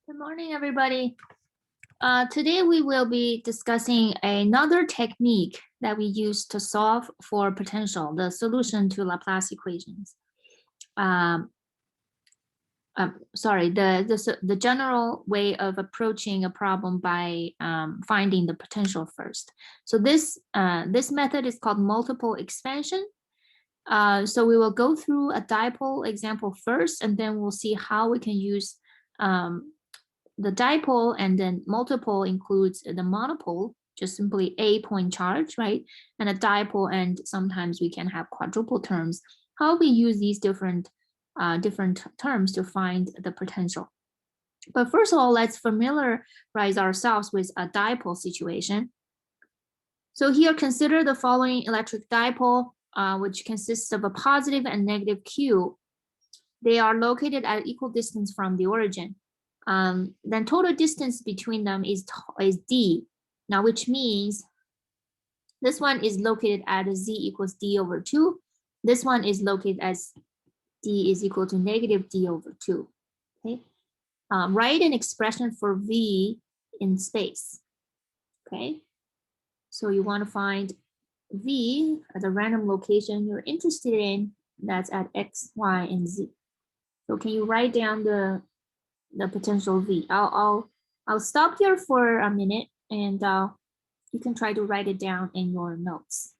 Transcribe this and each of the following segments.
Good morning, everybody. Today we will be discussing another technique that we use to solve for potential, the solution to Laplace equations. Sorry, the general way of approaching a problem by finding the potential first. So this method is called multiple expansion. So we will go through a dipole example first, and then we'll see how we can use the dipole, and then multiple includes the monopole, just simply a point charge, right? And a dipole, and sometimes we can have quadruple terms. How we use these different terms to find the potential. But first of all, let's familiarize ourselves with a dipole situation. So here, consider the following electric dipole, which consists of a positive and negative Q. They are located at equal distance from the origin. Then total distance between them is d. Now, which means this one is located at z equals d over 2. This one is located as d is equal to negative d over 2. Okay. Write an expression for v in space. Okay. So you want to find v at a random location you're interested in, that's at x, y, and z. So can you write down the potential v? I'll stop here for a minute, and you can try to write it down in your notes.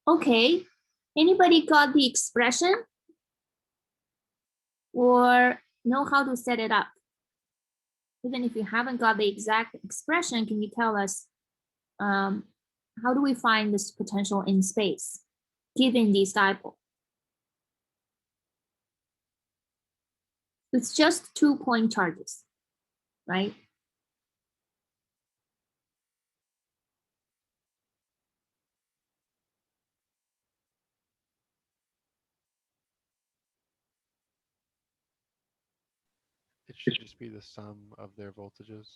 Okay, anybody got the expression or know how to set it up? Even if you haven't got the exact expression, can you tell us how do we find this potential in space given these dipole? It's just 2 point charges, right? It should just be the sum of their voltages.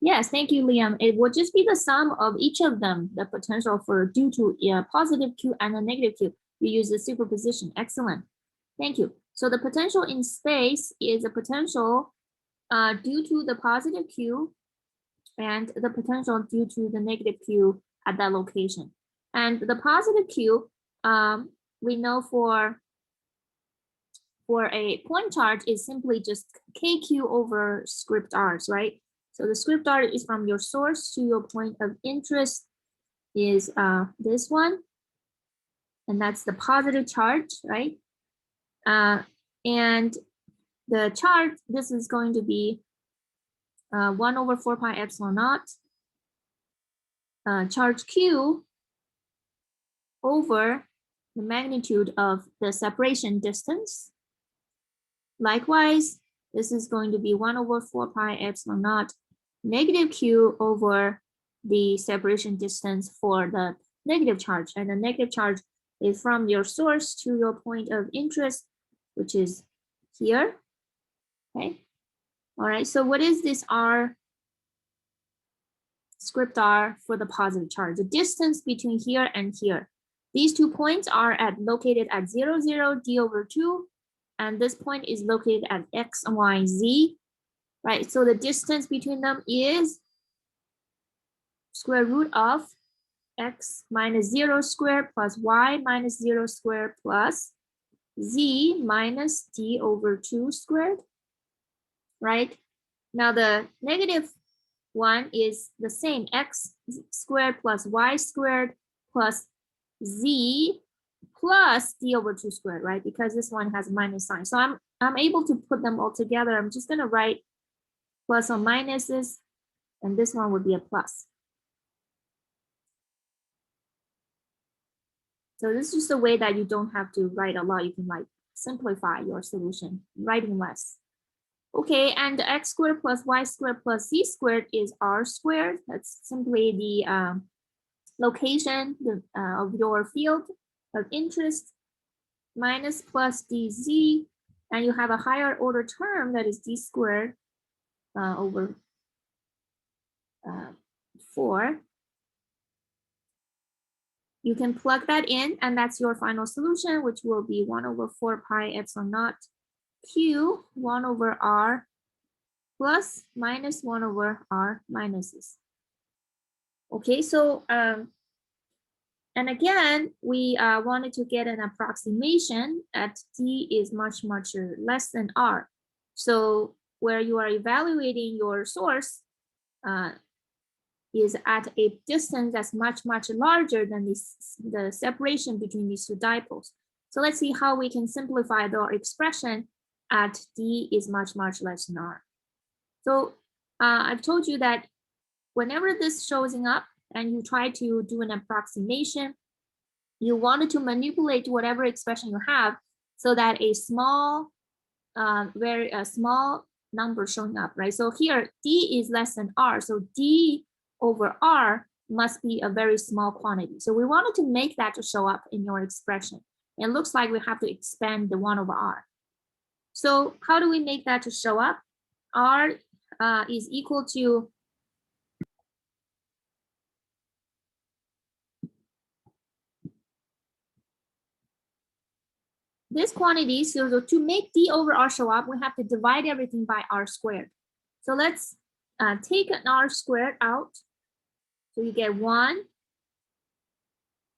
Yes, thank you, Liam. It would just be the sum of each of them, the potential for due to a positive Q and a negative Q. You use the superposition. Excellent. Thank you. So the potential in space is a potential due to the positive Q and the potential due to the negative Q at that location. And the positive Q, we know for a point charge is simply just KQ over script R's, right? So the script R is from your source to your point of interest is this one. And that's the positive charge, right? And the charge, this is going to be 1 over 4 pi epsilon naught. Charge Q over the magnitude of the separation distance. Likewise, this is going to be 1 over 4 pi epsilon naught negative Q over the separation distance for the negative charge, and the negative charge is from your source to your point of interest, which is here. Okay. All right. So what is this R, script R for the positive charge? The distance between here and here. These 2 points are located at 0, 0, d over 2, and this point is located at x, y, z, right? So the distance between them is square root of x minus 0 squared plus y minus 0 squared plus z minus d over 2 squared, right? Now the negative one is the same, x squared plus y squared plus z plus d over 2 squared, right? Because this one has a minus sign. So I'm able to put them all together. I'm just going to write plus or minuses, and this one would be a plus. So this is just a way that you don't have to write a lot. You can like simplify your solution, writing less. Okay, and x squared plus y squared plus z squared is r squared. That's simply the location of your field of interest, minus plus dz, and you have a higher order term that is d squared over 4. You can plug that in, and that's your final solution, which will be 1 over 4 pi epsilon naught q 1 over r plus minus 1 over r minuses. Okay, so and again, we wanted to get an approximation at d is much less than r. So where you are evaluating your source is at a distance that's much larger than the separation between these 2 dipoles. So let's see how we can simplify the expression at d is much less than r. So I've told you that whenever this showing up and you try to do an approximation, you wanted to manipulate whatever expression you have so that a small, very small number showing up, right? So here d is less than r, so d over r must be a very small quantity. So we wanted to make that to show up in your expression. It looks like we have to expand the 1 over r. So how do we make that to show up? R is equal to this quantity. So to make d over r show up, we have to divide everything by r squared. So let's take an r squared out. So you get 1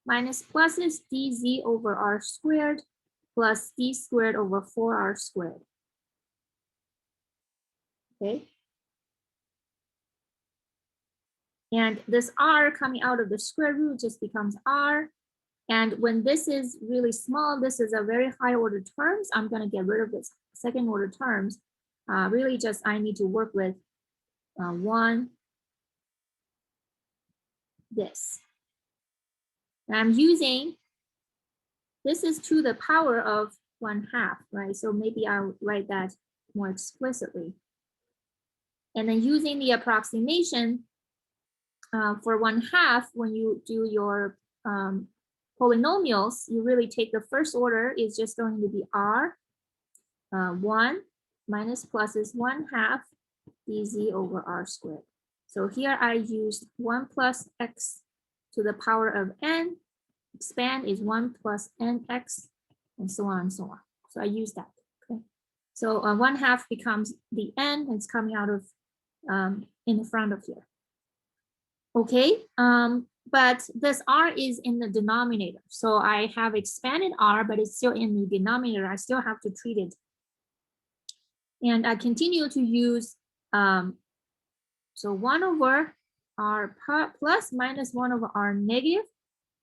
minus pluses dz over r squared plus d squared over 4r squared. Okay. And this r coming out of the square root just becomes r. And when this is really small, this is a very high order terms. I'm going to get rid of this second order terms. Really just I need to work with 1, this. And I'm using, this is to the power of 1/2, right? So maybe I'll write that more explicitly. And then using the approximation for 1/2, when you do your polynomials, you really take the first order is just going to be r 1 minus pluses 1/2 dz over r squared. So here I used 1 plus x to the power of n. Expand is 1 plus nx, and so on and so on. So I use that. Okay. So 1/2 becomes the n. It's coming out of in the front of here. Okay. But this r is in the denominator. So I have expanded r, but it's still in the denominator. I still have to treat it. And I continue to use, so 1 over r plus minus 1 over r negative.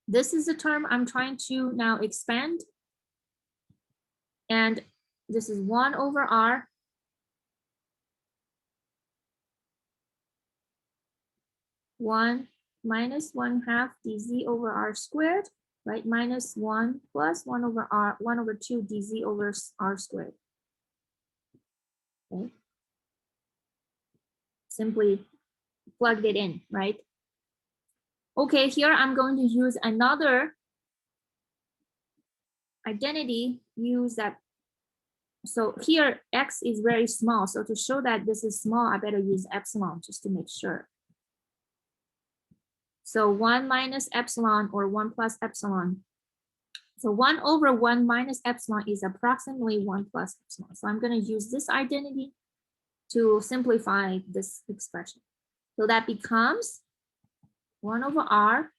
This is the term I'm trying to now expand. And this is 1 over r. One minus 1/2 dz over r squared, right? Minus 1 plus 1 over r, 1 over 2 dz over r squared. Okay. Simply plugged it in, right? Okay, here I'm going to use another identity, use that. So here x is very small. So to show that this is small, I better use epsilon just to make sure. So 1 minus epsilon or 1 plus epsilon. So 1 over 1 minus epsilon is approximately 1 plus epsilon. So I'm going to use this identity to simplify this expression. So that becomes 1 over r,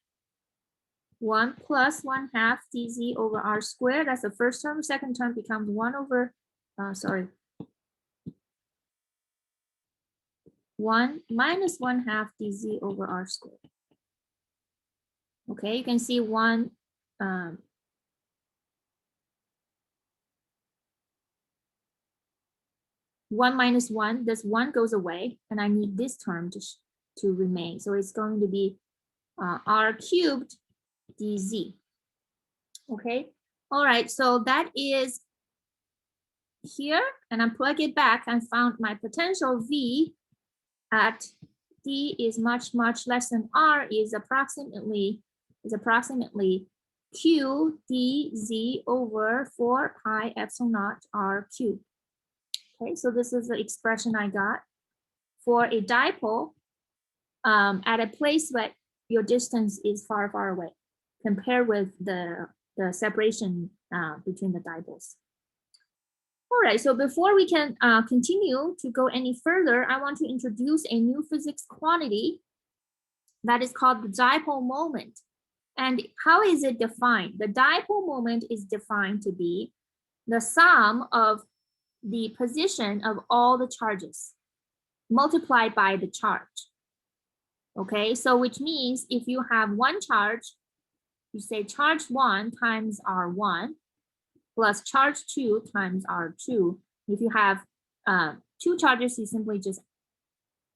1 plus 1/2 dz over r squared. That's the first term. Second term becomes 1 over, 1 minus 1/2 dz over r squared. Okay, you can see 1 minus 1, this 1 goes away, and I need this term to remain. So it's going to be r cubed dz. Okay, all right, so that is here, and I plug it back and found my potential V at d is much less than r is approximately q dz over 4 pi epsilon naught r cubed. Okay, so this is the expression I got for a dipole at a place where your distance is far away, compared with the separation between the dipoles. All right, so before we can continue to go any further, I want to introduce a new physics quantity that is called the dipole moment. And how is it defined? The dipole moment is defined to be the sum of the position of all the charges multiplied by the charge. Okay, so which means if you have one charge, you say charge 1 times R1 plus charge 2 times R2. If you have 2 charges, you simply just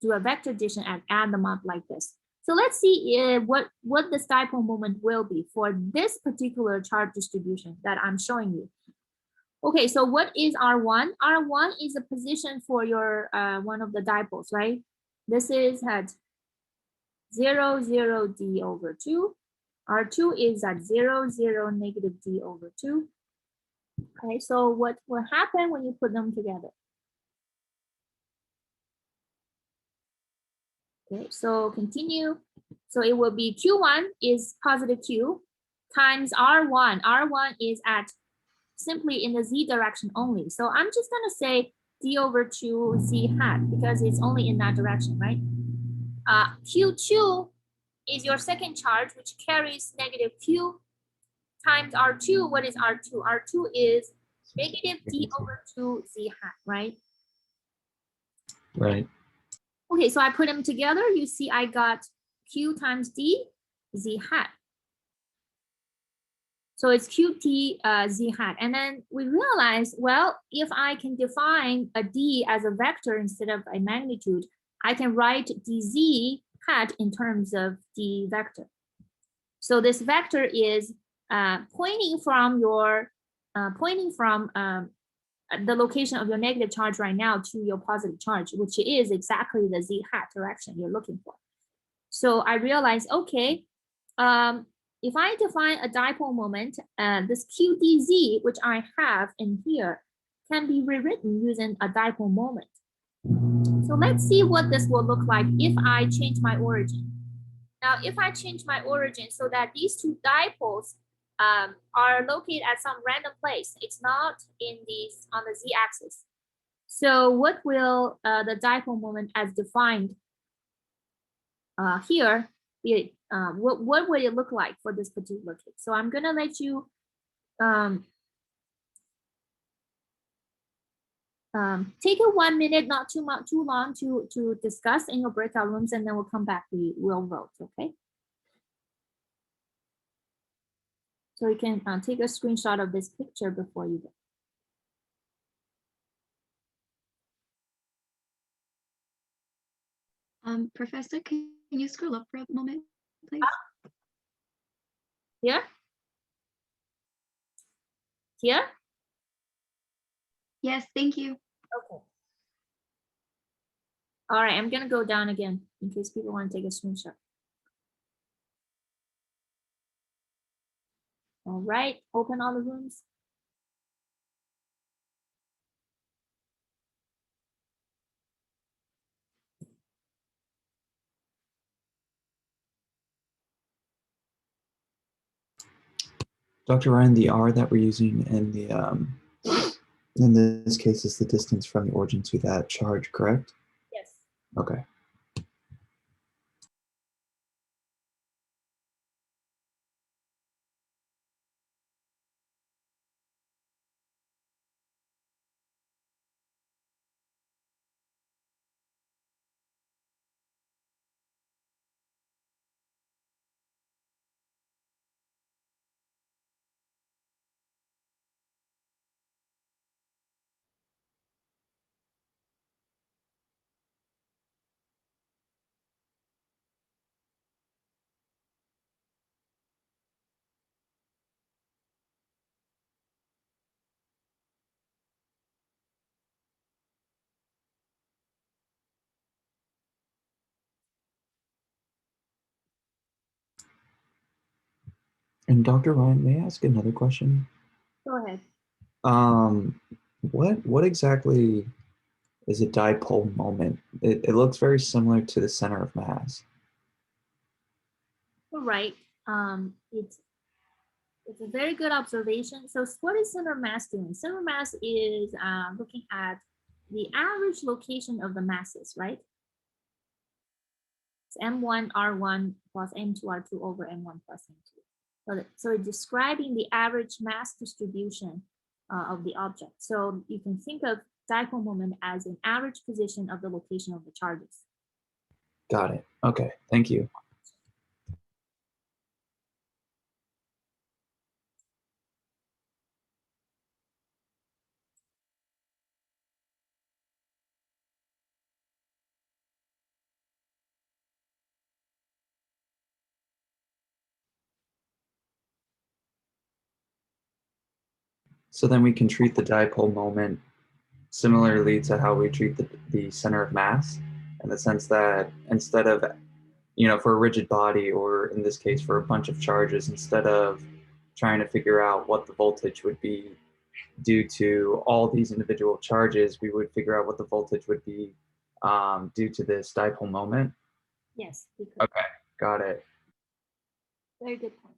do a vector addition and add them up like this. So let's see what this dipole moment will be for this particular charge distribution that I'm showing you. Okay, so what is R1? R1 is a position for your one of the dipoles, right? This is at 0, 0, d over 2. R2 is at 0, 0, negative d over 2. Okay, so what will happen when you put them together? Okay, so continue. So it will be Q1 is positive Q times R1. R1 is at simply in the Z direction only. So I'm just gonna say D over 2 Z hat because it's only in that direction, right? Q2 is your second charge, which carries negative Q times R2. What is R2? R2 is negative D over 2 Z hat, right? Right. Okay, so I put them together. You see I got Q times D Z hat. So it's QT Z hat. And then we realize, well, if I can define a D as a vector instead of a magnitude, I can write DZ hat in terms of D vector. So this vector is pointing from the location of your negative charge right now to your positive charge, which is exactly the Z hat direction you're looking for. So I realized, okay, if I define a dipole moment, this QDZ, which I have in here, can be rewritten using a dipole moment. So let's see what this will look like if I change my origin. Now, if I change my origin so that these two dipoles are located at some random place, it's not on the z-axis. So what will the dipole moment as defined here be? What would it look like for this particular case? So I'm gonna let you take it 1 minute, not too long to discuss in your breakout rooms, and then we'll come back. We'll vote, okay? So you can take a screenshot of this picture before you go. Professor, can you scroll up for a moment, please? Here? Here? Yes, thank you. Okay. All right, I'm gonna go down again in case people want to take a screenshot. All right, open all the rooms. Dr. Ryan, the R that we're using in the in this case is the distance from the origin to that charge, correct? Yes. Okay. And Dr. Ryan, may I ask another question? Go ahead. What exactly is a dipole moment? It looks very similar to the center of mass. All right. It's a very good observation. So what is center mass doing? Center mass is looking at the average location of the masses, right? It's M1 R1 plus M2 R2 over M1 plus M2. So it's describing the average mass distribution of the object. So you can think of dipole moment as an average position of the location of the charges. Got it. Okay, thank you. So then we can treat the dipole moment similarly to how we treat the center of mass, in the sense that instead of, for a rigid body, or in this case for a bunch of charges, instead of trying to figure out what the voltage would be due to all these individual charges, we would figure out what the voltage would be due to this dipole moment. Yes, we could. Okay, got it. Very good point.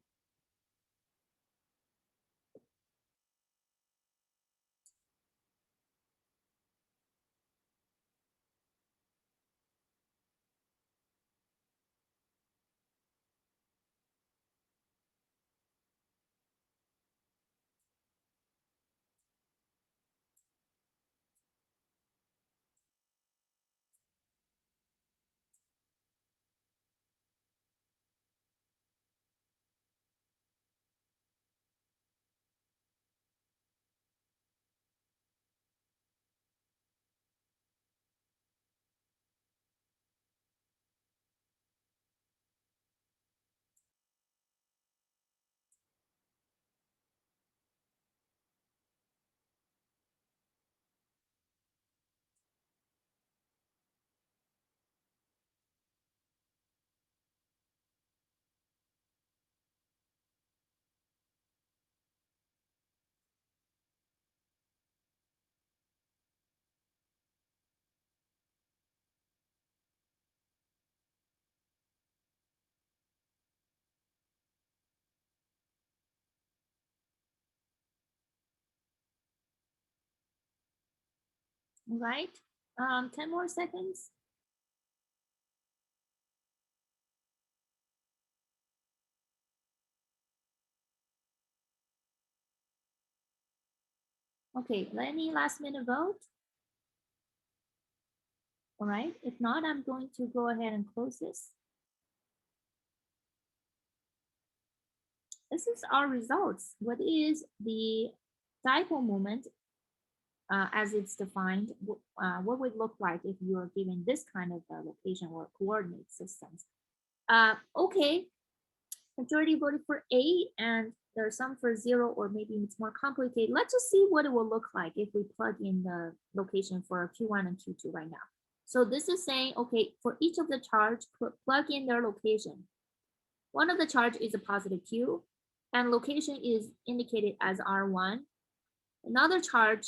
All right, 10 more seconds. Okay, any last minute vote? All right, if not, I'm going to go ahead and close this. This is our results. What is the dipole moment as it's defined? What would it look like if you are given this kind of location or coordinate systems? Okay, majority voted for A, and there are some for 0, or maybe it's more complicated. Let's just see what it will look like if we plug in the location for Q1 and Q2 right now. So this is saying, okay, for each of the charge, plug in their location. One of the charge is a positive Q, and location is indicated as R1. Another charge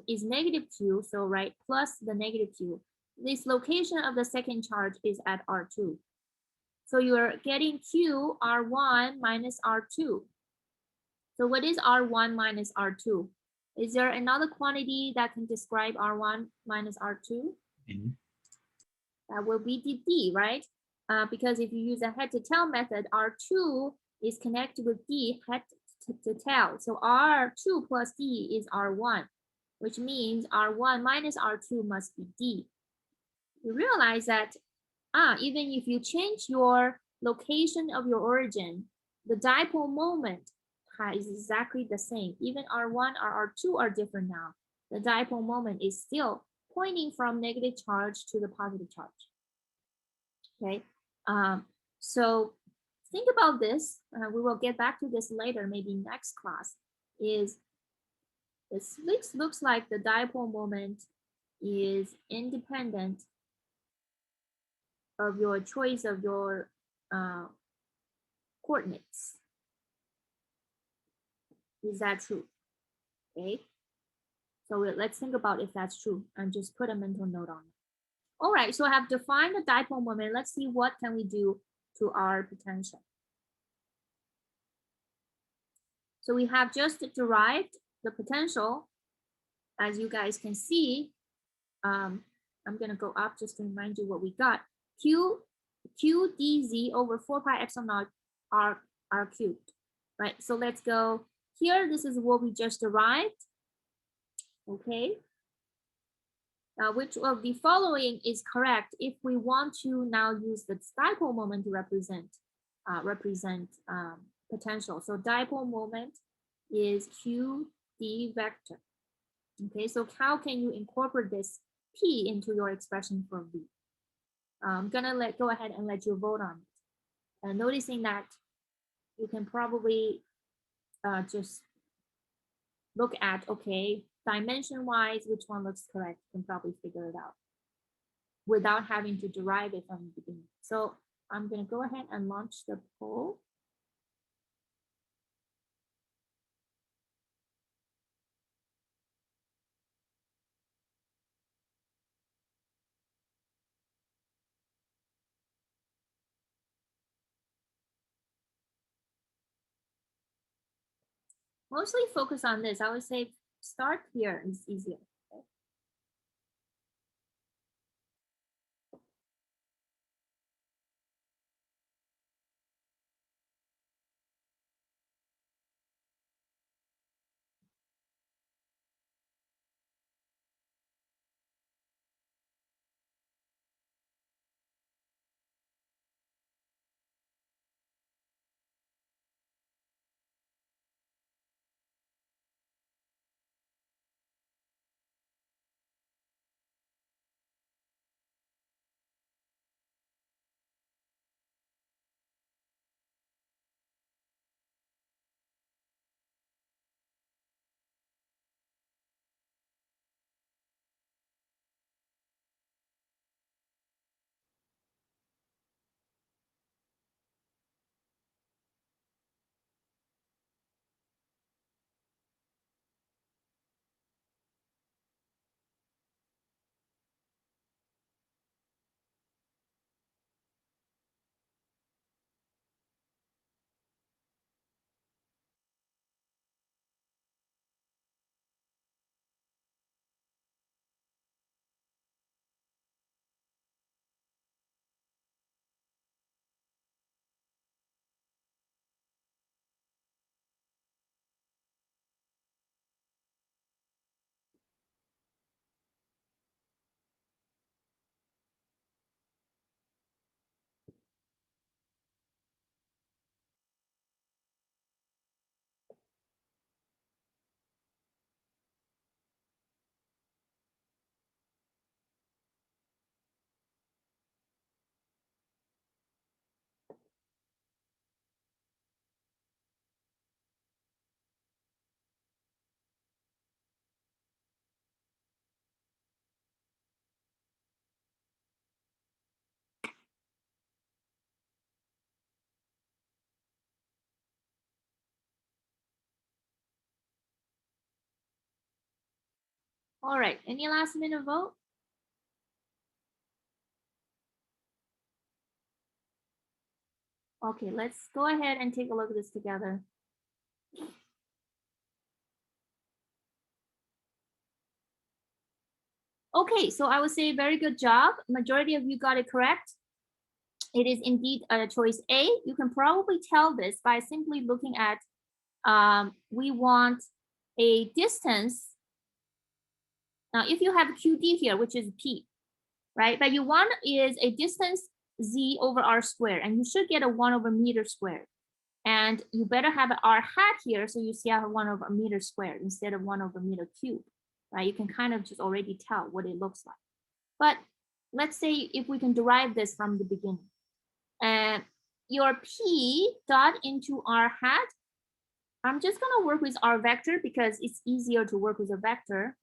is negative Q, so right, plus the negative Q. This location of the second charge is at R2. So you're getting Q R1 minus R2. So what is R1 minus R2? Is there another quantity that can describe R1 minus R2? That will be dd, right? Because if you use a head to tail method, R2 is connected with D head to tail. So R2 plus D is R1, which means R1 minus R2 must be D. You realize that even if you change your location of your origin, the dipole moment is exactly the same. Even R1 or R2 are different now. The dipole moment is still pointing from negative charge to the positive charge. Okay, so think about this. We will get back to this later, maybe next class. Is this looks like the dipole moment is independent of your choice of your coordinates. Is that true? Okay. So let's think about if that's true and just put a mental note on it. All right, so I have defined the dipole moment. Let's see what can we do to our potential. So we have just derived the potential. As you guys can see, I'm going to go up just to remind you what we got. Q dz over 4 pi epsilon naught r cubed, right? So let's go here. This is what we just derived. Okay. Now, which of the following is correct if we want to now use the dipole moment to represent potential? So dipole moment is q d vector. Okay, so how can you incorporate this p into your expression for v? I'm gonna go ahead and let you vote on it. And noticing that you can probably just look at, okay, dimension-wise, which one looks correct, you can probably figure it out without having to derive it from the beginning. So I'm gonna go ahead and launch the poll. Mostly focus on this. I would say start here is easier. All right, any last minute vote? Okay, let's go ahead and take a look at this together. Okay, so I would say very good job. Majority of you got it correct. It is indeed choice A. You can probably tell this by simply looking at, we want a distance. Now, if you have QD here, which is P, right? But you want is a distance Z over R squared, and you should get a 1 over meter squared. And you better have an R hat here, so you see I have 1 over meter squared instead of 1 over meter cubed, right? You can kind of just already tell what it looks like. But let's say if we can derive this from the beginning. Your P dot into R hat, I'm just gonna work with R vector because it's easier to work with a vector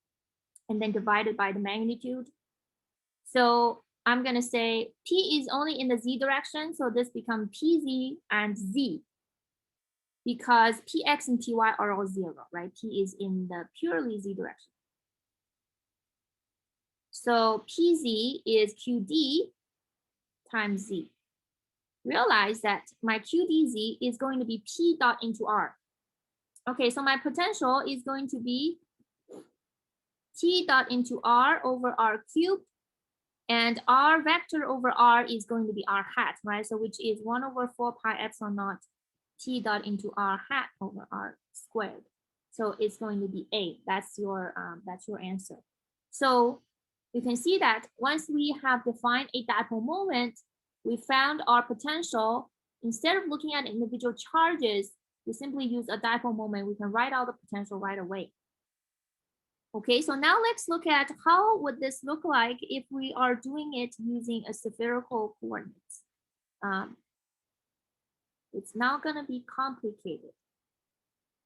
and then divide it by the magnitude. So I'm gonna say P is only in the Z direction, so this becomes PZ and Z because PX and PY are all 0, right? P is in the purely Z direction. So PZ is QD times Z. Realize that my QDZ is going to be P dot into R. Okay, so my potential is going to be T dot into R over R cubed, and R vector over R is going to be R hat, right? So which is 1 over 4 pi epsilon naught T dot into R hat over R squared. So it's going to be A. That's your answer. So you can see that once we have defined a dipole moment, we found our potential. Instead of looking at individual charges, we simply use a dipole moment. We can write out the potential right away. Okay, so now let's look at how would this look like if we are doing it using a spherical coordinates. It's now going to be complicated.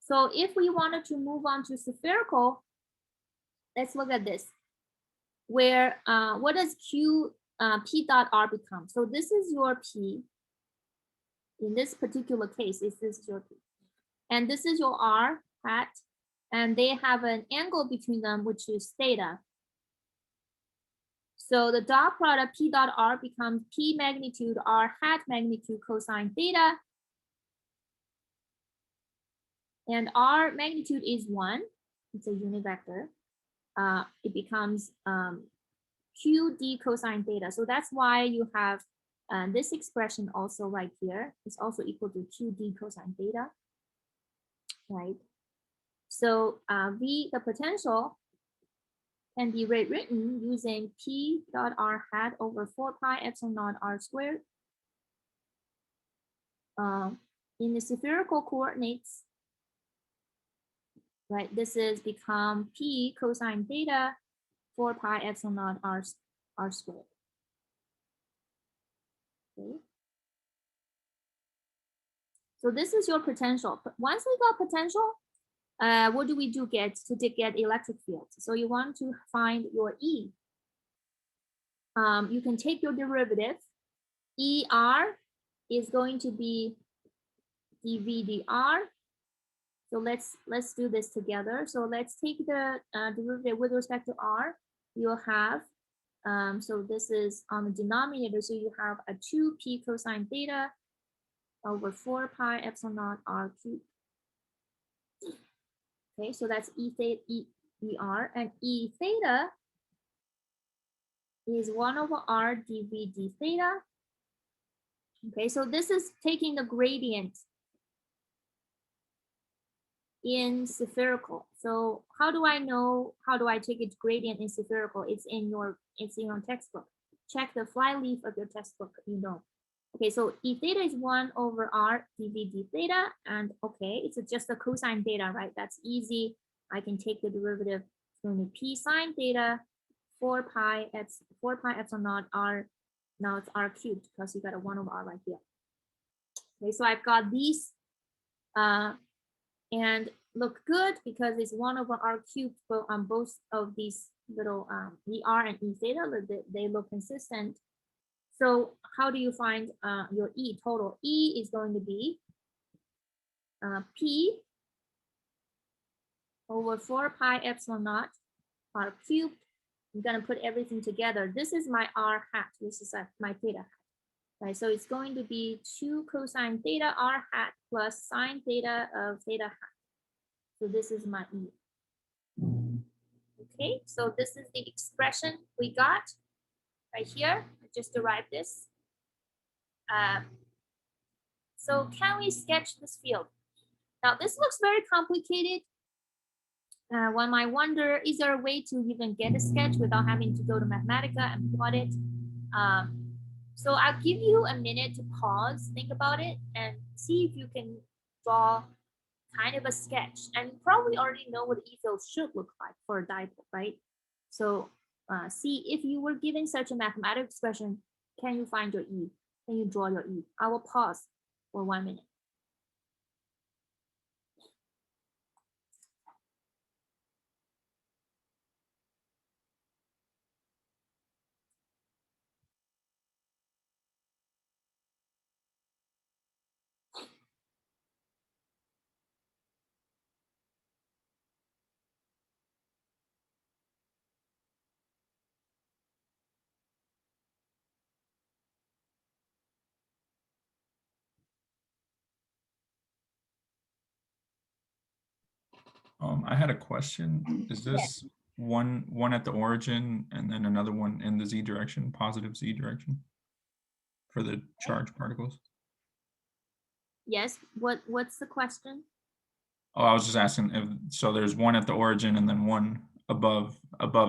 So if we wanted to move on to spherical, let's look at this. Where what does Q P dot R become? So this is your P. In this particular case, this is your P. And this is your R hat. And they have an angle between them, which is theta. So the dot product P dot R becomes P magnitude R hat magnitude cosine theta. And R magnitude is 1. It's a unit vector. It becomes QD cosine theta. So that's why you have this expression also right here is also equal to QD cosine theta, right? So the potential can be rewritten using P dot R hat over 4 pi epsilon naught R squared. In the spherical coordinates, right, this is become P cosine theta 4 pi epsilon naught R squared. Okay. So this is your potential. But once we got potential, what do we do to get electric field? So you want to find your E. You can take your derivative. ER is going to be dV dr. So let's do this together. So let's take the derivative with respect to R. You'll have, so this is on the denominator. So you have a 2P cosine theta over 4 pi epsilon naught R cubed. Okay, so that's E theta, ER, and E theta is 1 over R dV d theta. Okay, so this is taking the gradient in spherical. So how do I know, how do I take its gradient in spherical? It's in your textbook. Check the flyleaf of your textbook, you know. Okay, so E theta is 1 over R dV d theta, and okay, it's just a cosine theta, right? That's easy. I can take the derivative. It's going to P sine theta 4 pi epsilon naught R. Now it's R cubed because you got a 1 over R right here. Okay, so I've got these and look good because it's 1 over R cubed on both of these little ER and E theta. They look consistent. So how do you find your E total? E is going to be P over 4 pi epsilon naught r cubed. I'm gonna put everything together. This is my r hat. This is my theta hat. Right, so it's going to be 2 cosine theta r hat plus sine theta of theta hat. So this is my E. Okay, so this is the expression we got right here. I just derived this. So can we sketch this field? Now this looks very complicated. One might wonder, is there a way to even get a sketch without having to go to Mathematica and plot it? So I'll give you a minute to pause, think about it, and see if you can draw kind of a sketch. And you probably already know what E field should look like for a dipole, right? So see if you were given such a mathematical expression, can you find your E? Can you draw your E? I will pause for 1 minute. I had a question. Is this one at the origin and then another one in the z direction, positive z direction for the charged particles? Yes, what's the question? Oh, I was just asking if, so there's one at the origin and then one above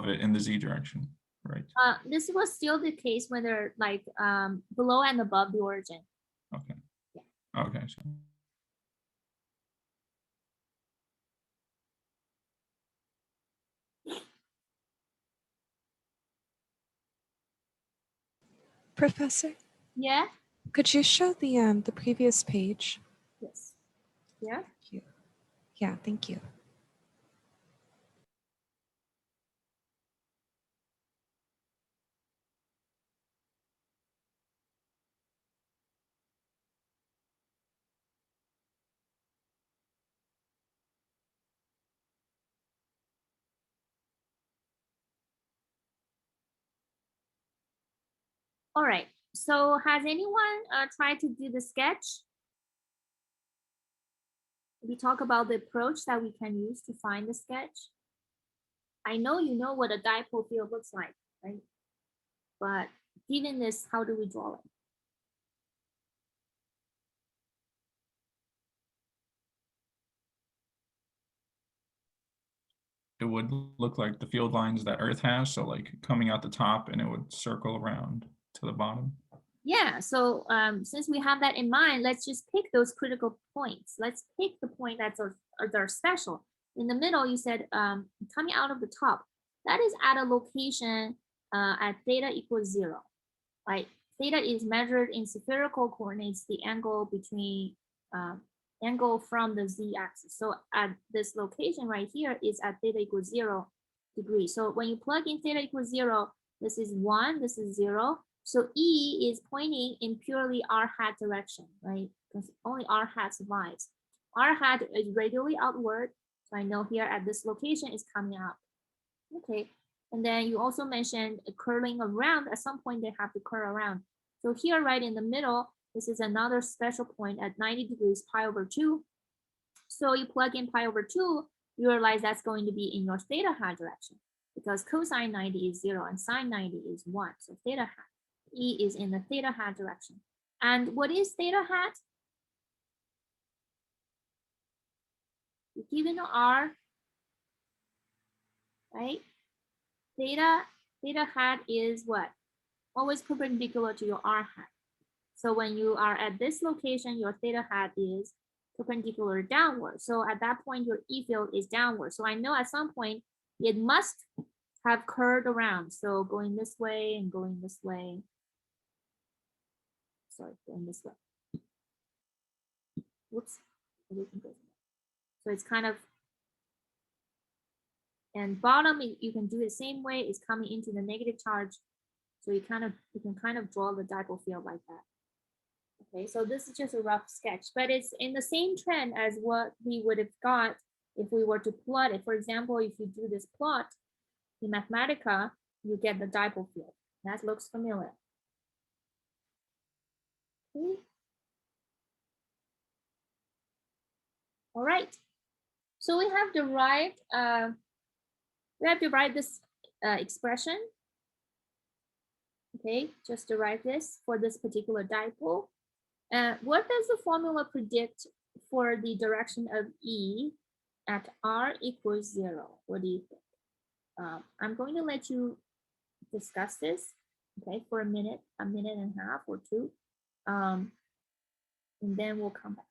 it in the z direction, right? This was still the case when they're like below and above the origin. Okay. Yeah. Okay. So. Professor, Yeah. could you show the previous page? Yes. Yeah. Thank you. Yeah, thank you. All right. So has anyone tried to do the sketch? We talk about the approach that we can use to find the sketch. I know you know what a dipole field looks like, right? But given this, how do we draw it? It would look like the field lines that Earth has, so like coming out the top and it would circle around to the bottom. Yeah, so since we have that in mind, let's just pick those critical points. Let's pick the point that's our special. In the middle, you said coming out of the top, that is at a location at theta equals 0, right? Theta is measured in spherical coordinates, the angle between angle from the z-axis. So at this location right here is at theta equals 0 degrees. So when you plug in theta equals 0, this is 1, this is 0. So E is pointing in purely r hat direction, right? Because only r hat survives. R hat is radially outward. So I know here at this location is coming up. Okay. And then you also mentioned curling around. At some point, they have to curl around. So here, right in the middle, this is another special point at 90 degrees pi over 2. So you plug in pi over 2, you realize that's going to be in your theta hat direction because cosine 90 is 0 and sine 90 is 1. So theta hat. E is in the theta hat direction. And what is theta hat? Given r, right? Theta hat is what? Always perpendicular to your r hat. So when you are at this location, your theta hat is perpendicular downward. So at that point, your E field is downward. So I know at some point it must have curved around. So going this way and going this way. Sorry, going this way. Whoops. So it's kind of, and bottom, you can do the same way. It's coming into the negative charge. So you can kind of draw the dipole field like that. Okay, so this is just a rough sketch, but it's in the same trend as what we would have got if we were to plot it. For example, if you do this plot, in Mathematica, you get the dipole field. That looks familiar. Okay. All right. So we have derived this expression. Okay, just derive this for this particular dipole. What does the formula predict for the direction of E at R equals 0? What do you think? I'm going to let you discuss this, okay, for a minute and a half or two, and then we'll come back.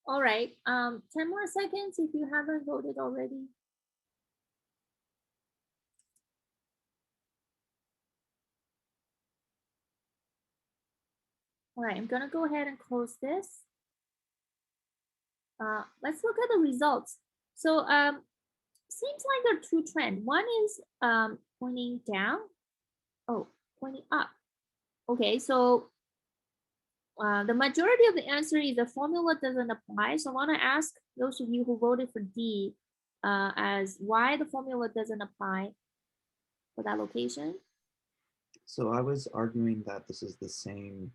All right, 10 more seconds if you haven't voted already. All right, I'm gonna go ahead and close this. Let's look at the results. So seems like there are two trends. One is pointing down, oh, pointing up. Okay, so the majority of the answer is the formula doesn't apply. So I want to ask those of you who voted for D as why the formula doesn't apply for that location. So I was arguing that this is the same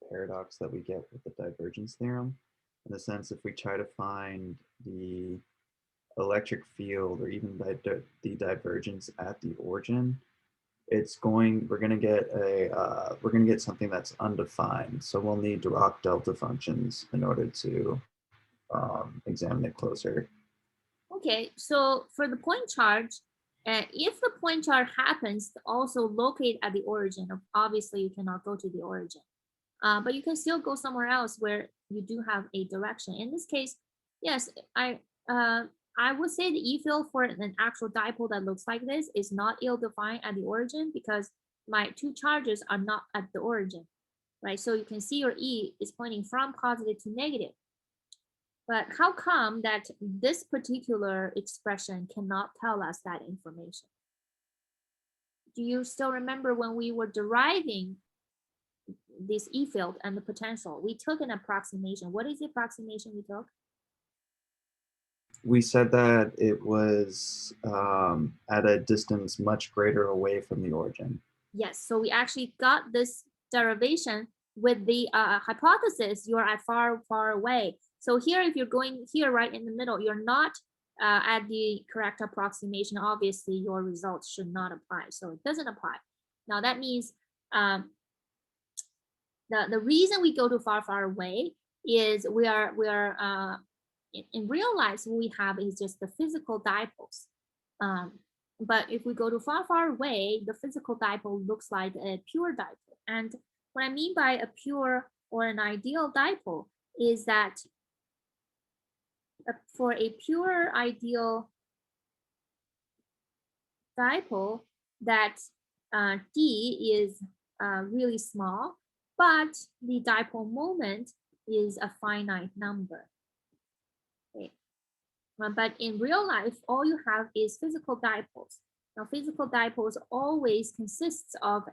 paradox that we get with the divergence theorem, in the sense if we try to find the electric field or even the divergence at the origin, we're gonna get something that's undefined. So we'll need Dirac delta functions in order to examine it closer. Okay, so for the point charge, if the point charge happens to also locate at the origin, obviously you cannot go to the origin, but you can still go somewhere else where you do have a direction. In this case, yes, I would say the E field for an actual dipole that looks like this is not ill-defined at the origin because my two charges are not at the origin, right? So you can see your E is pointing from positive to negative. But how come that this particular expression cannot tell us that information? Do you still remember when we were deriving this E field and the potential? We took an approximation. What is the approximation we took? We said that it was at a distance much greater away from the origin. Yes, so we actually got this derivation with the hypothesis you're at far, far away. So here, if you're going here right in the middle, you're not at the correct approximation. Obviously, your results should not apply. So it doesn't apply. Now that means the reason we go to far, far away is we are in real life, what we have is just the physical dipoles. But if we go to far, far away, the physical dipole looks like a pure dipole. And what I mean by a pure or an ideal dipole is that for a pure ideal dipole, that D is really small, but the dipole moment is a finite number. Okay. But in real life, all you have is physical dipoles. Now, physical dipoles always consists of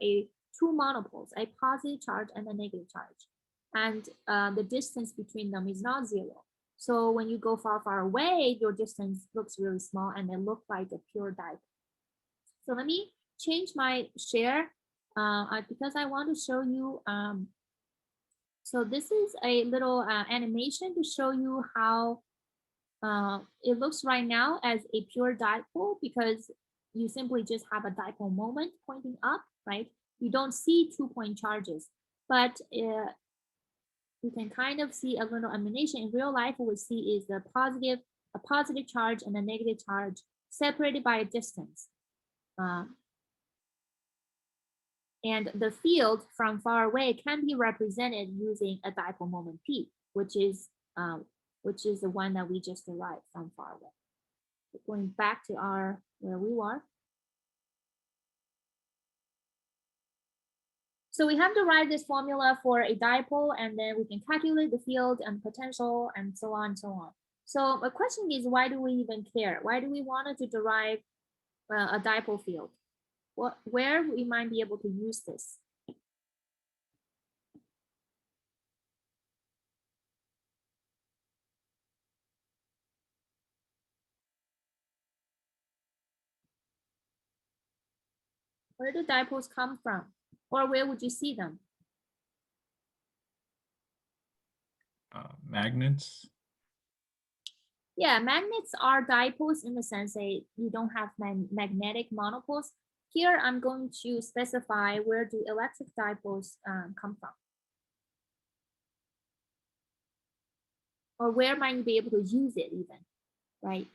two monopoles, a positive charge and a negative charge. And the distance between them is not zero. So when you go far, far away, your distance looks really small and they look like a pure dipole. So let me change my share because I want to show you. So this is a little animation to show you how it looks right now as a pure dipole because you simply just have a dipole moment pointing up, right? You don't see 2-point charges, but you can kind of see a little animation. In real life, what we see is a positive charge and a negative charge separated by a distance. And the field from far away can be represented using a dipole moment P, which is the one that we just derived from far away. So going back to where we were. So we have derived this formula for a dipole, and then we can calculate the field and potential and so on and so on. So my question is, why do we even care? Why do we want to derive a dipole field? Where we might be able to use this? Where do dipoles come from? Or where would you see them? Magnets. Yeah, magnets are dipoles in the sense that you don't have magnetic monopoles. Here, I'm going to specify where do electric dipoles come from. Or where might you be able to use it even, right?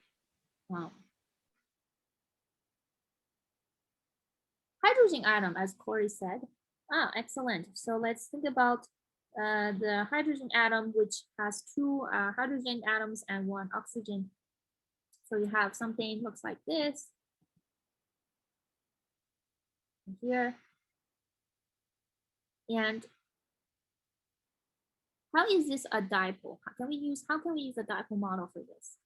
Hydrogen atom, as Corey said. Excellent. So let's think about the hydrogen atom, which has two hydrogen atoms and one oxygen. So you have something looks like this here. And how is this a dipole? How can we use a dipole model for this?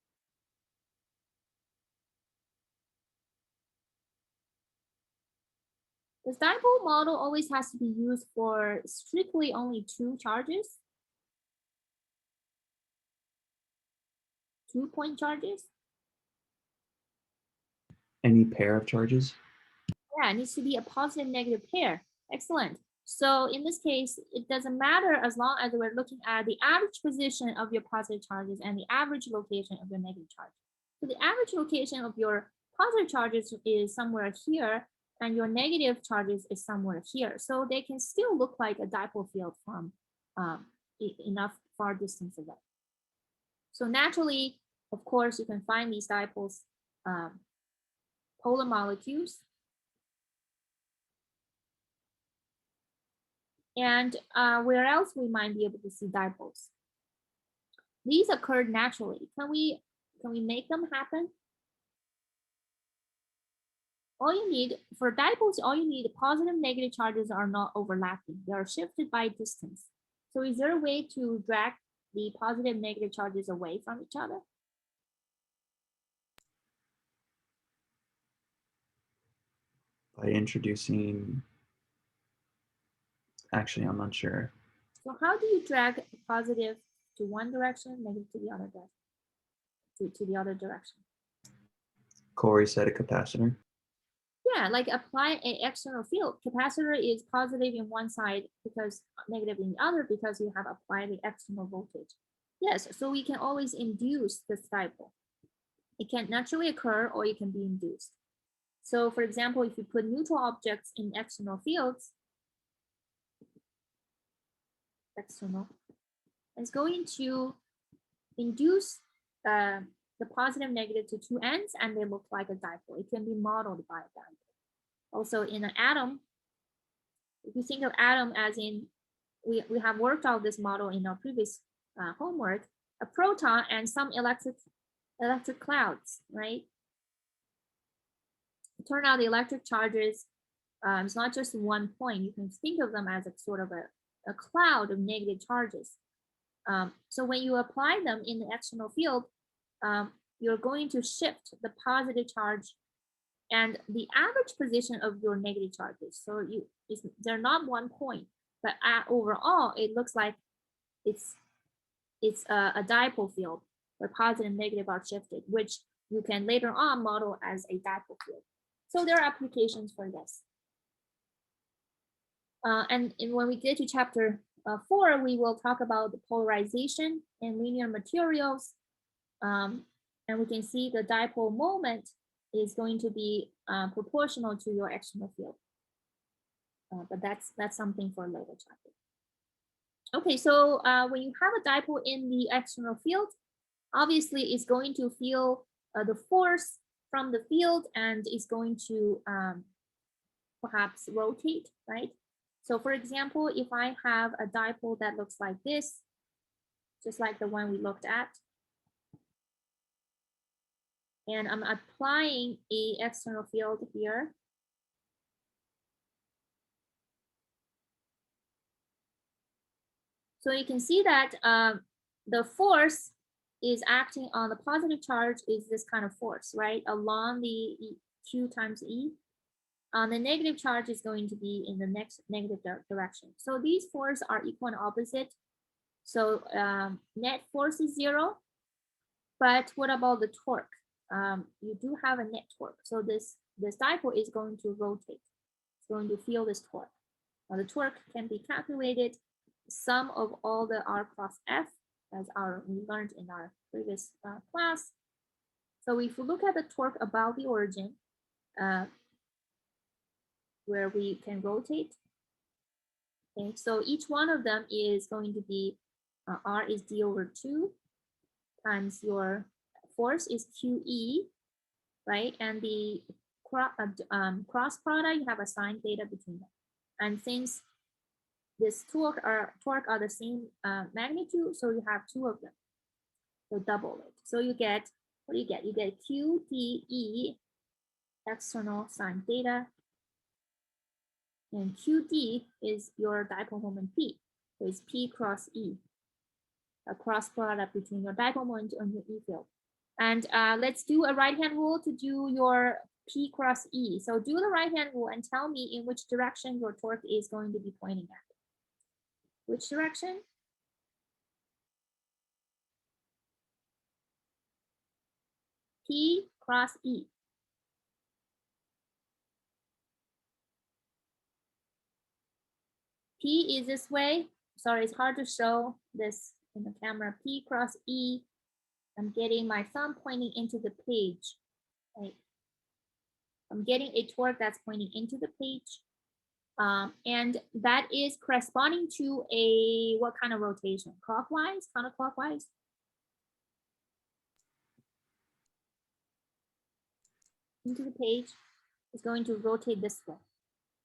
This dipole model always has to be used for strictly only two charges, 2-point charges. Any pair of charges? Yeah, it needs to be a positive negative pair. Excellent. So in this case, it doesn't matter as long as we're looking at the average position of your positive charges and the average location of your negative charge. So the average location of your positive charges is somewhere here, and your negative charges is somewhere here. So they can still look like a dipole field from enough far distance away. So naturally, of course, you can find these dipoles, polar molecules. And where else we might be able to see dipoles? These occurred naturally. Can we make them happen? All you need for dipoles, positive negative charges are not overlapping. They are shifted by distance. So is there a way to drag the positive negative charges away from each other? By introducing, actually, I'm unsure. So how do you drag positive to one direction, negative to the other direction? To the other direction? Corey said a capacitor. Yeah, like apply an external field. Capacitor is positive in one side because negative in the other because you have applied the external voltage. Yes, so we can always induce this dipole. It can naturally occur or it can be induced. So for example, if you put neutral objects in external fields, it's going to induce the positive negative to two ends and they look like a dipole. It can be modeled by a dipole. Also in an atom, if you think of atom as in, we have worked out this model in our previous homework, a proton and some electric clouds, right? It turned out the electric charges, it's not just one point. You can think of them as a sort of a cloud of negative charges. So when you apply them in the external field, you're going to shift the positive charge and the average position of your negative charges. So they're not one point, but overall, it looks like it's a dipole field where positive and negative are shifted, which you can later on model as a dipole field. So there are applications for this. And when we get to chapter 4, we will talk about the polarization in linear materials. And we can see the dipole moment is going to be proportional to your external field. But that's something for a later chapter. Okay, so when you have a dipole in the external field, obviously it's going to feel the force from the field and it's going to perhaps rotate, right? So for example, if I have a dipole that looks like this, just like the one we looked at, and I'm applying a external field here, so you can see that the force is acting on the positive charge is this kind of force, right? Along the Q times E. The negative charge is going to be in the next negative direction. So these forces are equal and opposite. So net force is 0. But what about the torque? You do have a net torque. So this dipole is going to rotate. It's going to feel this torque. Now the torque can be calculated sum of all the R cross F as we learned in our previous class. So if we look at the torque about the origin, where we can rotate. Okay, so each one of them is going to be R is D over 2 times your force is QE, right? And the cross product, you have a sine theta between them. And since this torque are the same magnitude, so you have two of them. So double it. So you get, what do you get? You get QDE external sine theta, and QD is your dipole moment P. So it's P cross E, a cross product between your dipole moment and your E field. And let's do a right-hand rule to do your P cross E. So do the right-hand rule and tell me in which direction your torque is going to be pointing at. Which direction? P cross E. P is this way. Sorry, it's hard to show this in the camera. P cross E. I'm getting my thumb pointing into the page. Right? I'm getting a torque that's pointing into the page. And that is corresponding to a what kind of rotation? Clockwise, counterclockwise? Into the page is going to rotate this way,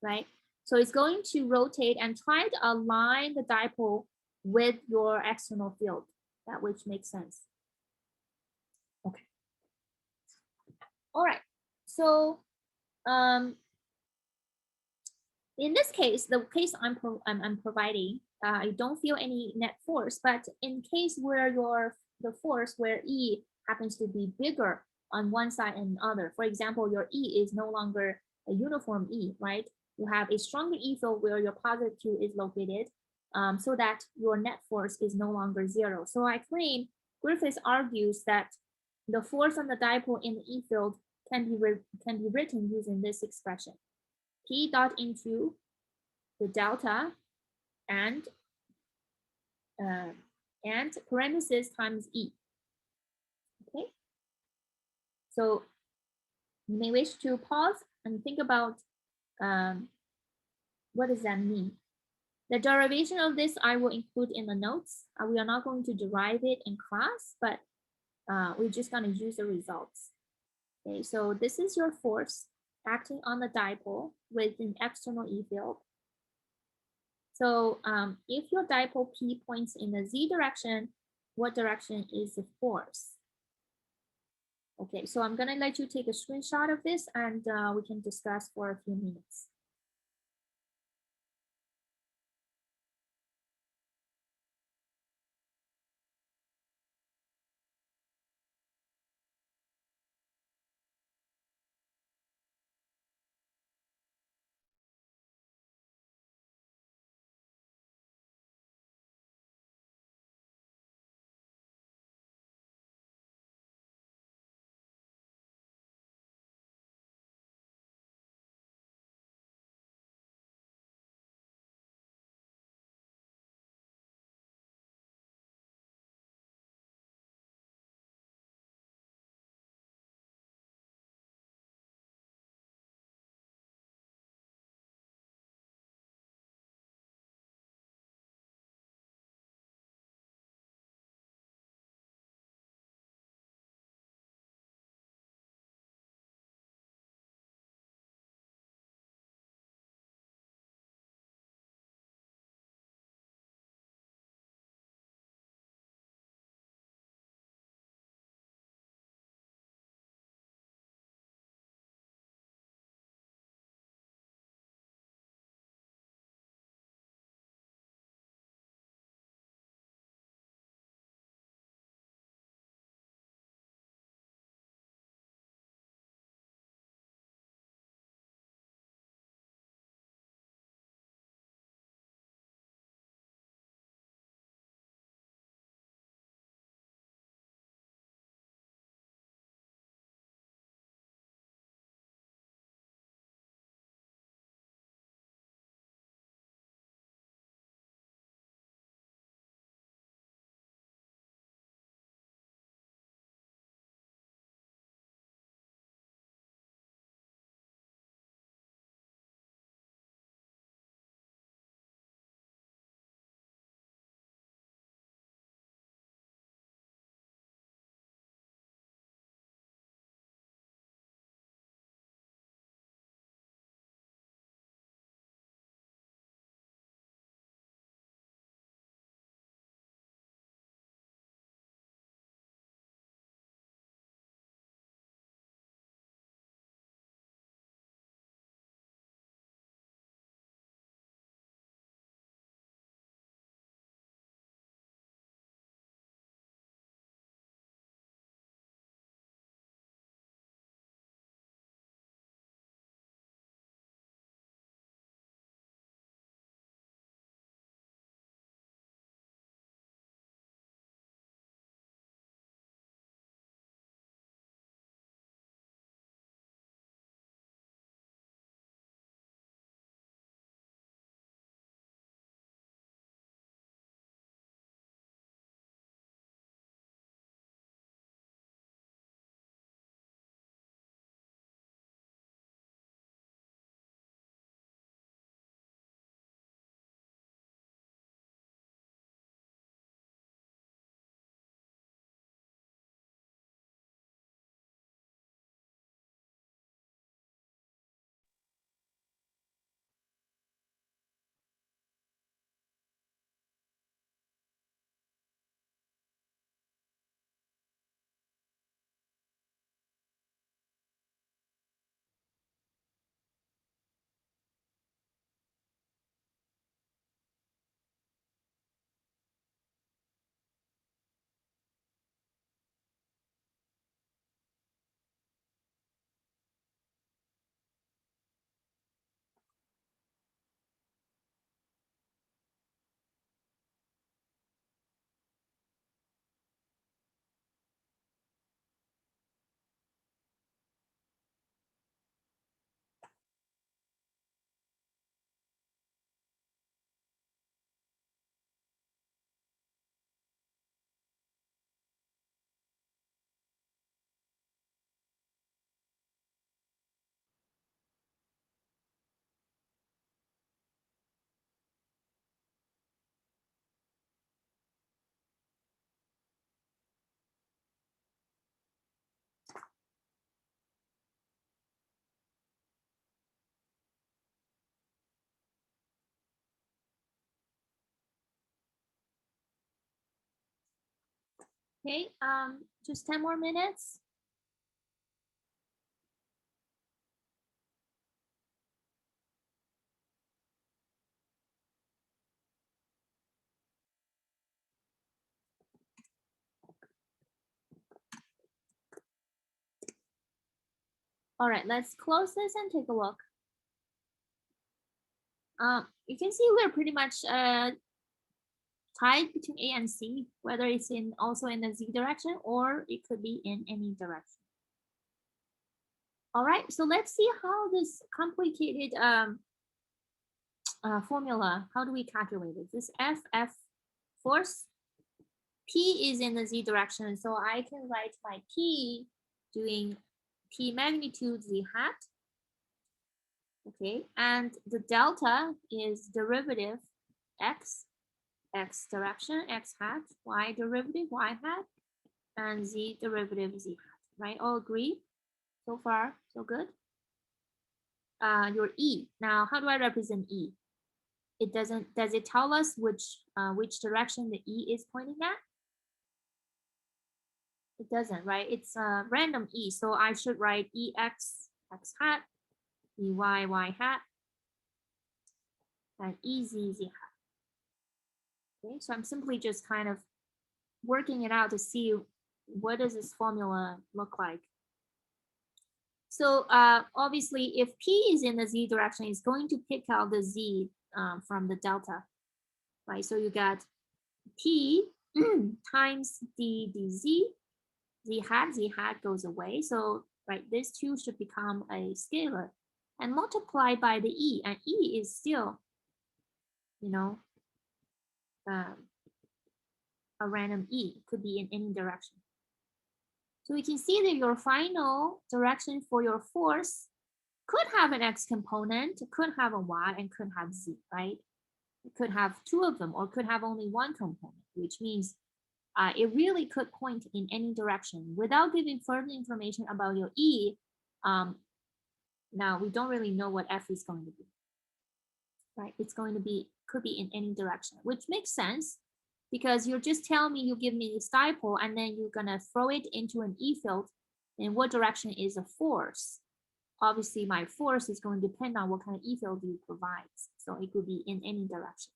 right? So it's going to rotate and try to align the dipole with your external field, that which makes sense. Okay. All right. So in this case, the case I'm providing, I don't feel any net force, but in case where the force where E happens to be bigger on one side and other, for example, your E is no longer a uniform E, right? You have a stronger E field where your positive Q is located, so that your net force is no longer zero. So I claim Griffiths argues that the force on the dipole in the E field can be written using this expression. P dot into the delta and parenthesis times E. Okay. So you may wish to pause and think about what does that mean? The derivation of this I will include in the notes. We are not going to derive it in class, but we're just going to use the results. Okay, so this is your force acting on the dipole with an external E field. So if your dipole P points in the Z direction, what direction is the force? Okay, so I'm gonna let you take a screenshot of this and we can discuss for a few minutes. Okay, just 10 more minutes. All right, let's close this and take a look. You can see we're pretty much tied between A and C, whether it's also in the Z direction or it could be in any direction. All right, so let's see how this complicated formula, how do we calculate it? This F force, P is in the Z direction, so I can write my P doing P magnitude Z hat. Okay, and the delta is derivative X direction, X hat, Y derivative, Y hat, and Z derivative, Z hat, right? All agree? So far, so good? Your E. Now, how do I represent E? Does it tell us which direction the E is pointing at? It doesn't, right? It's a random E, so I should write EX, X hat, EY, Y hat, and EZ, Z hat. Okay, so I'm simply just kind of working it out to see what does this formula look like. So obviously, if P is in the Z direction, it's going to pick out the Z from the delta, right? So you got P times dz, Z hat goes away. So right, this two should become a scalar and multiply by the E, and E is still, you know, a random E, could be in any direction. So we can see that your final direction for your force could have an X component, could have a Y, and could have Z, right? It could have two of them or could have only one component, which means it really could point in any direction. Without giving further information about your E, now we don't really know what F is going to be, right? It's going to be, could be in any direction, which makes sense because you're just telling me you give me this dipole and then you're gonna throw it into an E field. And what direction is a force? Obviously my force is going to depend on what kind of E field you provide. So it could be in any direction.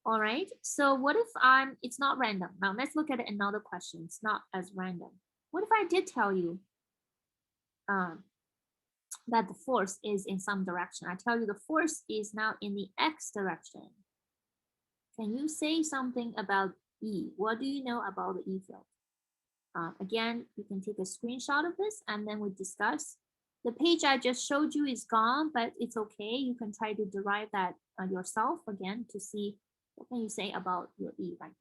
All right, so what if it's not random? Now let's look at another question. It's not as random. What if I did tell you that the force is in some direction? I tell you the force is now in the X direction. Can you say something about E? What do you know about the E field? Again, you can take a screenshot of this and then we discuss. The page I just showed you is gone, but it's okay. You can try to derive that yourself again to see what can you say about your E right now.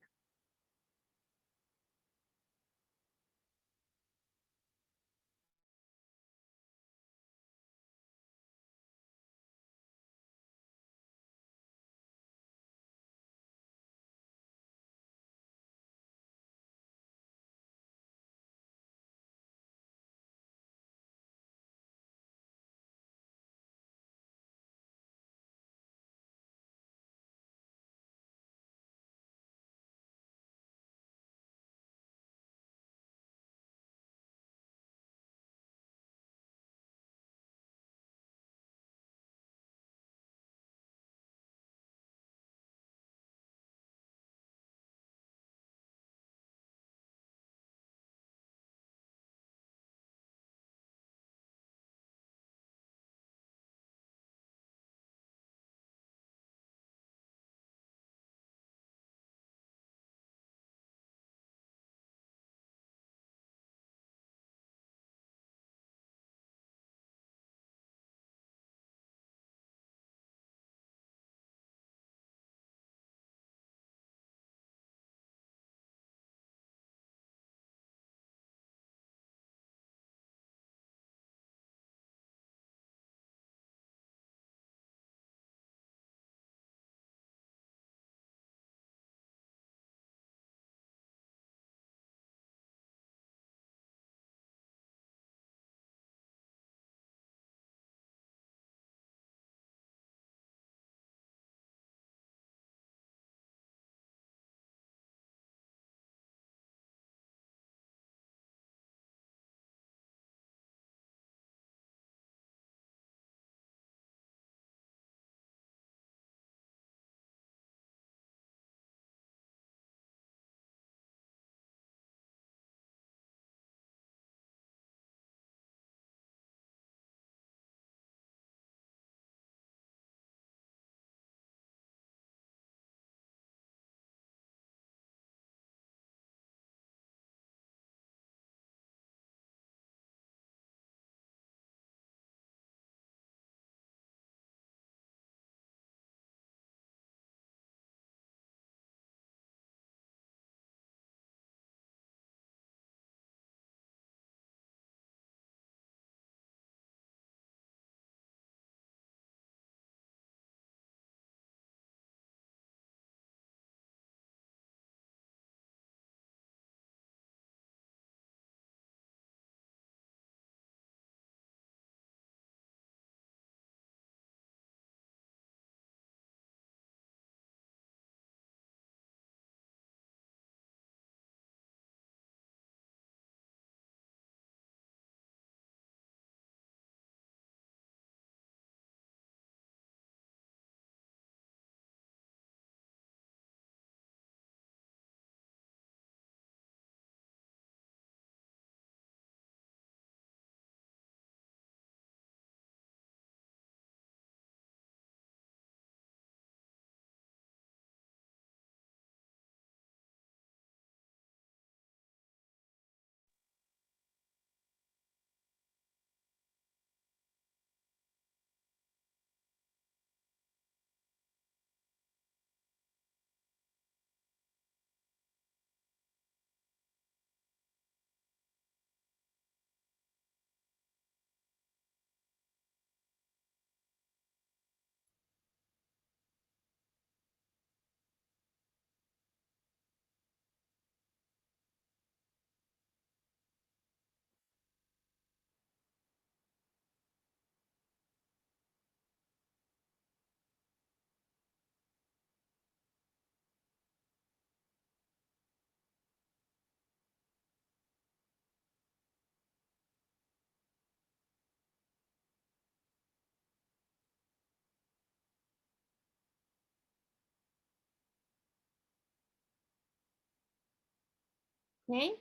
Okay,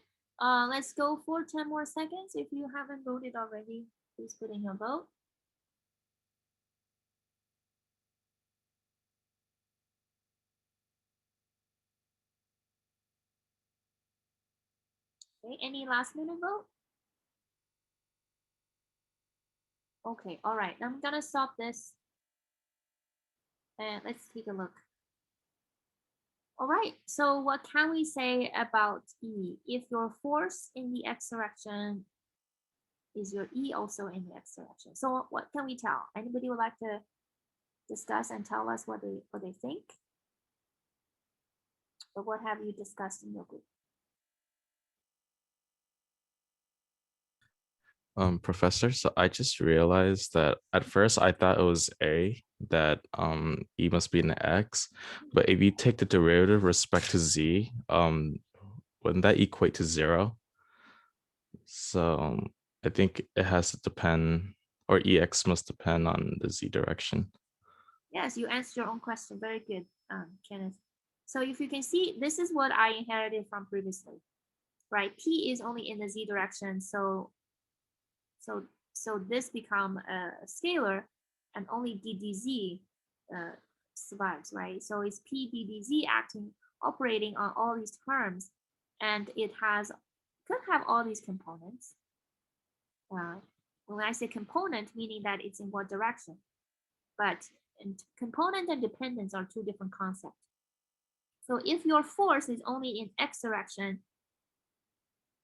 let's go for 10 more seconds. If you haven't voted already, please put in your vote. Okay, any last minute vote? Okay, all right, I'm gonna stop this and let's take a look. All right, so what can we say about E? If your force in the x direction is your E also in the x direction. So what can we tell? Anybody would like to discuss and tell us what they think? Or what have you discussed in your group? Professor, so I just realized that at first I thought it was A, that E must be an X, but if you take the derivative with respect to Z, wouldn't that equate to 0? So I think it has to depend, or EX must depend on the Z direction. Yes, you answered your own question. Very good, Kenneth. So if you can see, this is what I inherited from previously, right? P is only in the Z direction, so this become a scalar, and only ddz survives, right? So it's P ddz operating on all these terms, and it could have all these components. When I say component, meaning that it's in what direction, but component and dependence are two different concepts. So if your force is only in x direction,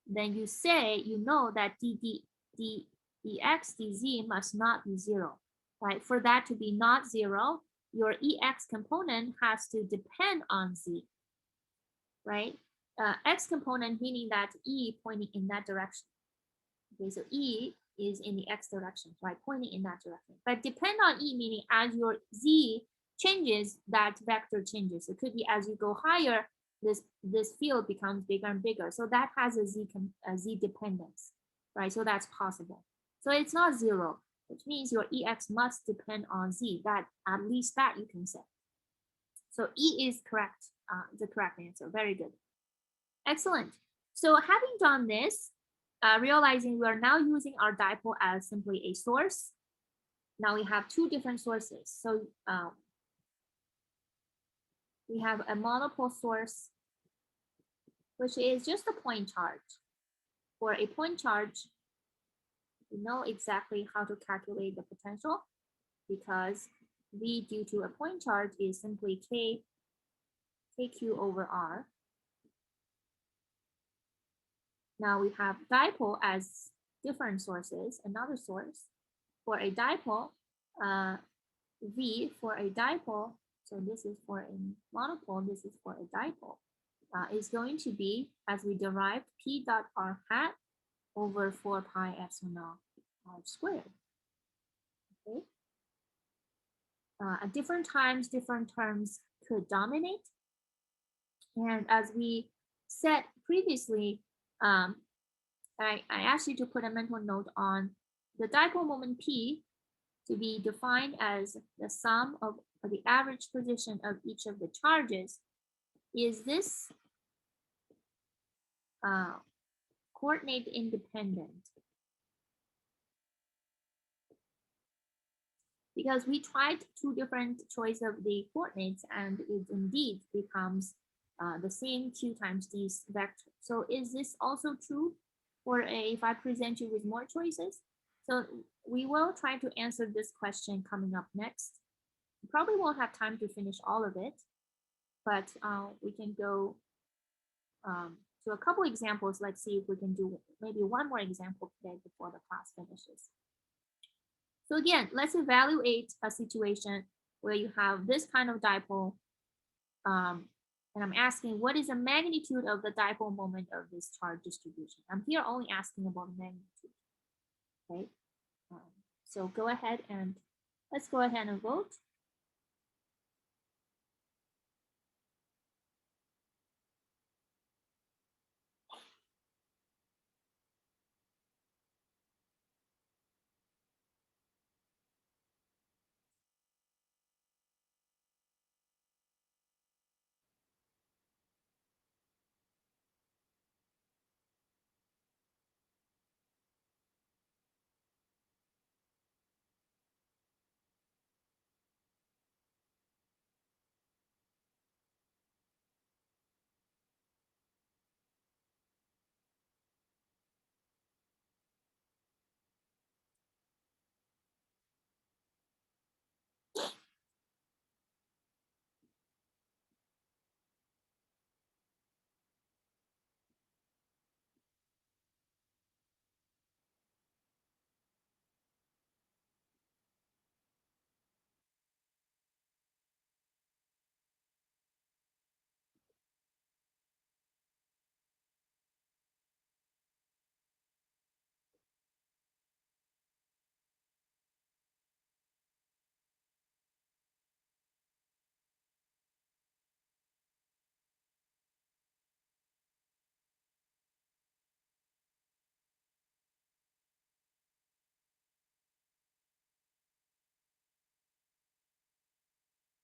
then you know that dx dz must not be 0, right? For that to be not 0, your ex component has to depend on z, right? X component meaning that E pointing in that direction. Okay, so E is in the x direction, right? Pointing in that direction. But depend on E meaning as your z changes, that vector changes. It could be as you go higher, this field becomes bigger and bigger. So that has a z dependence, right? So that's possible. So it's not 0, which means your ex must depend on z. That at least that you can say. So E is correct, the correct answer. Very good. Excellent. So having done this, realizing we are now using our dipole as simply a source. Now we have two different sources. So we have a monopole source, which is just a point charge. For a point charge, we know exactly how to calculate the potential because V due to a point charge is simply kq over r. Now we have dipole as different sources, another source. For a dipole, V for a dipole, so this is for a monopole, this is for a dipole, is going to be, as we derived, P dot r hat over 4 pi epsilon naught r squared. Okay. At different times, different terms could dominate. And as we said previously, I asked you to put a mental note on the dipole moment P to be defined as the sum of the average position of each of the charges. Is this coordinate independent? Because we tried two different choice of the coordinates and it indeed becomes the same q times these vector. So is this also true for if I present you with more choices? So we will try to answer this question coming up next. We probably won't have time to finish all of it, but we can go to a couple examples. Let's see if we can do maybe one more example today before the class finishes. So again, let's evaluate a situation where you have this kind of dipole. And I'm asking, what is the magnitude of the dipole moment of this charge distribution? I'm here only asking about magnitude. Okay. So go ahead and let's go ahead and vote.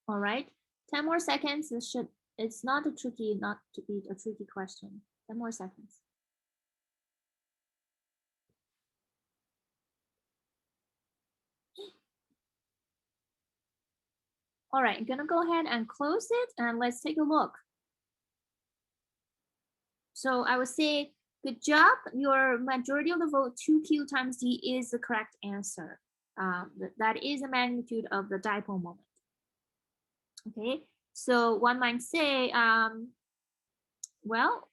All right, 10 more seconds. It's not to be a tricky question. 10 more seconds. All right, I'm gonna go ahead and close it and let's take a look. So I would say, good job. Your majority of the vote 2q times d is the correct answer. That is the magnitude of the dipole moment. Okay, so one might say, well,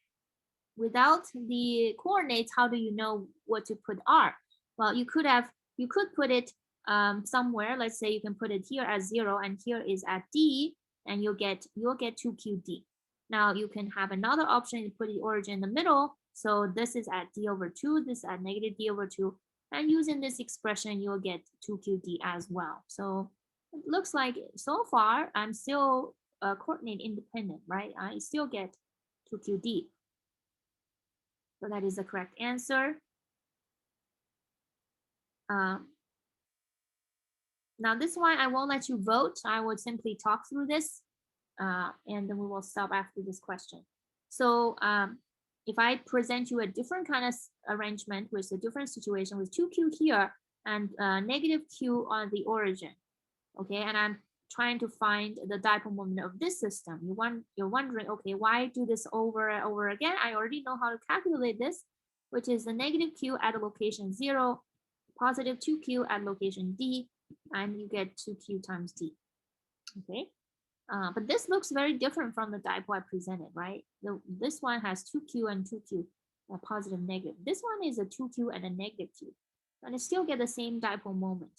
without the coordinates, how do you know what to put r? Well, you could put it somewhere. Let's say you can put it here as 0 and here is at d, and you'll get 2qd. Now you can have another option to put the origin in the middle. So this is at d over 2, this is at negative d over 2. And using this expression, you'll get 2qd as well. So it looks like so far, I'm still coordinate independent, right? I still get 2qd. So that is the correct answer. Now this one, I won't let you vote. I would simply talk through this and then we will stop after this question. So if I present you a different kind of arrangement with a different situation with 2q here and negative q on the origin, okay, and I'm trying to find the dipole moment of this system, you're wondering, okay, why do this over and over again? I already know how to calculate this, which is the negative q at location 0, positive 2q at location d, and you get 2q times d. Okay, but this looks very different from the dipole I presented, right? This one has 2q and 2q, positive, negative. This one is a 2q and a negative q, and I still get the same dipole moment.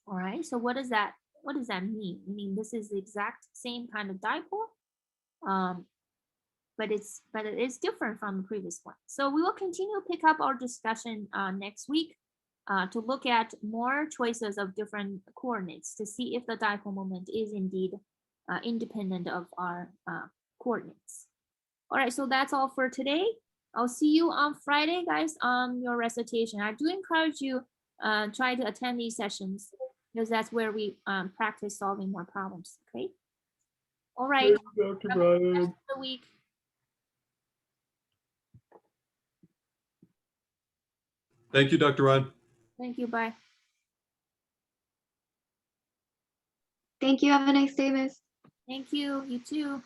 All right, so what does that mean? I mean, this is the exact same kind of dipole, but it is different from the previous one. So we will continue to pick up our discussion next week to look at more choices of different coordinates to see if the dipole moment is indeed independent of our coordinates. All right, so that's all for today. I'll see you on Friday, guys, on your recitation. I do encourage you try to attend these sessions because that's where we practice solving more problems. Okay. All right. Dr. Have a good rest Brian. of the week. Thank you, Dr. Ron. Thank you. Bye. Thank you. Have a nice day, Miss. Thank you. You too.